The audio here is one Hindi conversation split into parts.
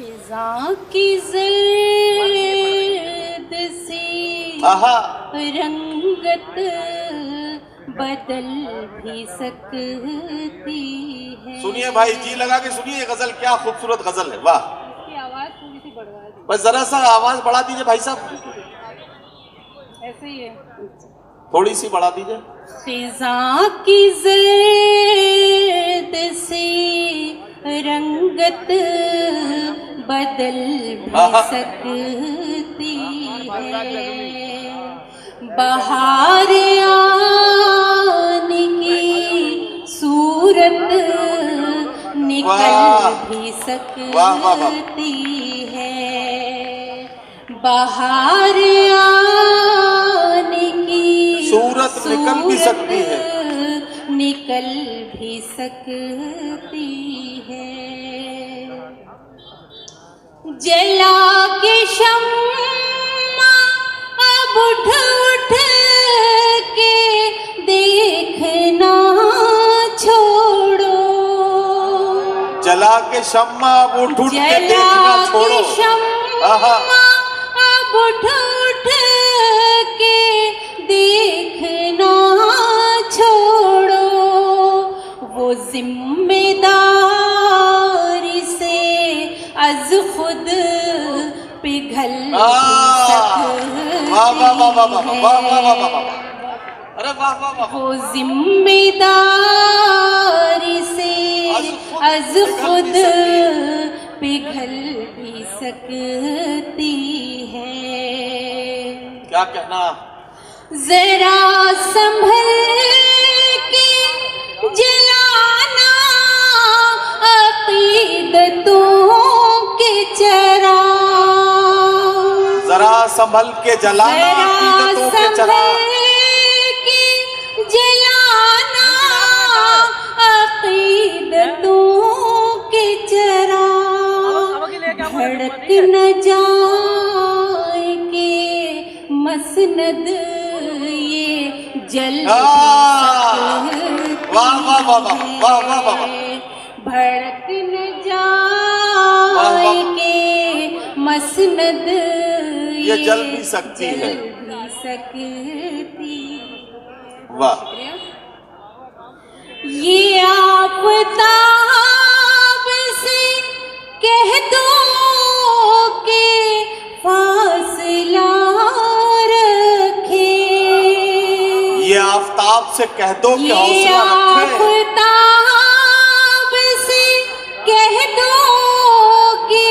फिजा की ज़र्द सी रंगत बदल भी सकती है। सुनिए भाई, जी लगा के सुनिए गजल, क्या खूबसूरत गजल है, वाह। की आवाज थोड़ी सी बढ़वा दी, बस जरा सा आवाज बढ़ा दीजिए भाई साहब, ऐसे ही है, थोड़ी सी बढ़ा दीजिए। फिजा की ज़र्द सी रंगत बदल भी सकती है। बहार आने की सूरत निकल भी सकती है। बहार आने की सूरत निकल भी सकती है, निकल भी सकती है। जला के शम्मा अब उठ उठ के देखना छोड़ो। जला के शम्मा अब उठ उठ के देखना छोड़ो। अब उठ उठ के देखना छोड़ो। वो जिम्मेदारी से अज खुद पिघल वो जिम्मेदारी से अज खुद पिघल भी सकती है। क्या कहना, जरा संभल के जलाना अकीदतों के चरा। जरा संभल के जलाना अकीदतों के चरा। जलाना अकीदतों के चरा। भड़क न जाए के मसनद ये जल भड़क न जाए के मसनद ये जल भी सकती है। वाह। ये आफताब से कह दो के फासला रखे। ये आफताब से कह दो कि हौसला रखे। आफताब से कह दो के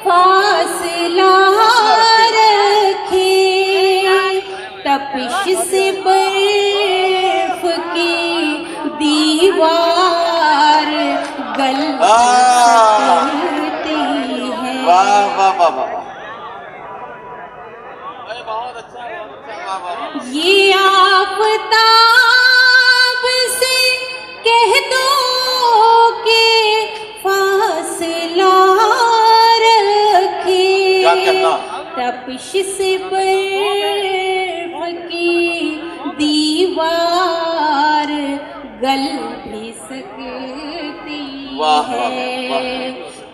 फासला रखे। तपिश से बर्फ की दीवार गल सकती है। वाह वाह वाह वाह, बहुत अच्छा, ये आफताब से कह दो के फासला रखे। क्या कहना, तपिश से बर्फ की दीवार गल भी सकती है।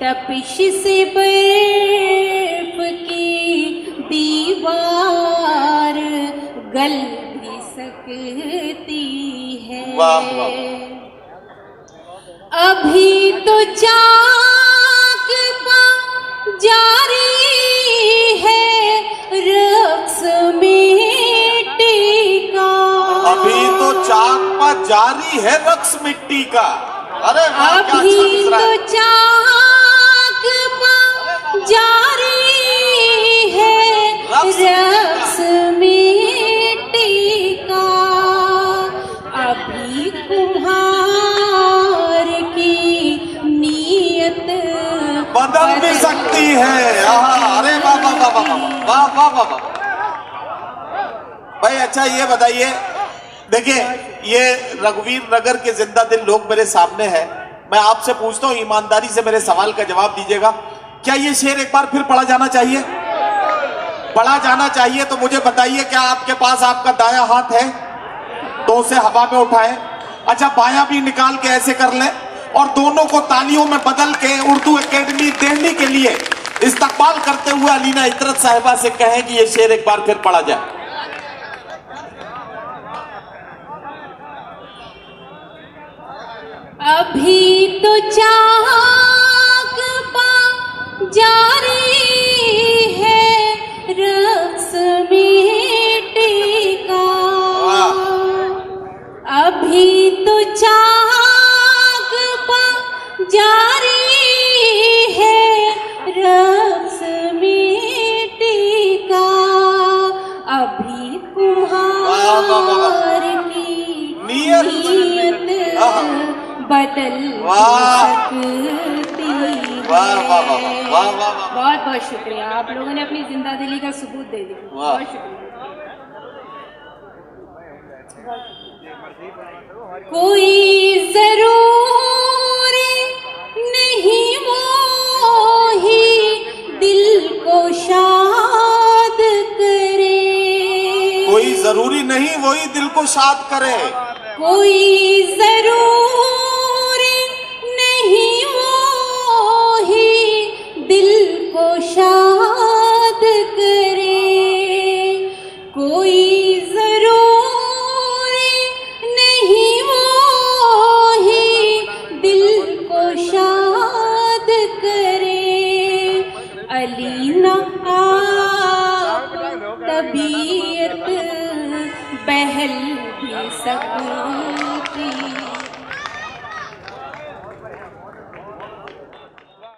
तपिश से बर्फ की दीवार गल भी सकती है। अभी तो चाक पा जारी है रक्स मिट्टी का। अभी तो चाक पा जारी है रक्स मिट्टी का। अरे अभी तो चाक पा जारी है रक्स मिट्टी का। अभी कुम्हार की नीयत बदल भी सकती है। अरे वाह वाह वाह वाह वाह वाह वाह वाह भाई। अच्छा ये बताइए, देखिए ये रघुवीर नगर के जिंदा दिल लोग मेरे सामने हैं। मैं आपसे पूछता हूँ, ईमानदारी से मेरे सवाल का जवाब दीजिएगा। क्या ये शेर एक बार फिर पढ़ा जाना चाहिए? पढ़ा जाना चाहिए तो मुझे बताइए, क्या आपके पास आपका दायां हाथ है तो उसे हवा में उठाएं। अच्छा, बायां भी निकाल के ऐसे कर लें और दोनों को तालियों में बदल के उर्दू एकेडमी दिल्ली के लिए इस्तकबाल करते हुए अलीना इतरत साहिबा से कहें कि ये शेर एक बार फिर पढ़ा जाए। अभी तो चाक पा जारी है रक्स मिट्टी का, अभी तो चाक पा जारी है रक्स मिट्टी का, अभी कुम्हार की नीयत बदल सकती है। बहुत बहुत शुक्रिया, आप लोगों ने अपनी जिंदा दिली का सबूत दे दिया। बहुत शुक्रिया। कोई जरूरी नहीं वो ही दिल को शाद करे, कोई जरूरी नहीं वही दिल को शाद करे, कोई जरूरी नहीं वो ही दिल को शाद करे, कोई जरूरी नहीं वो ही दिल को शाद करे। अलीना आप तबीयत बहल भी सकती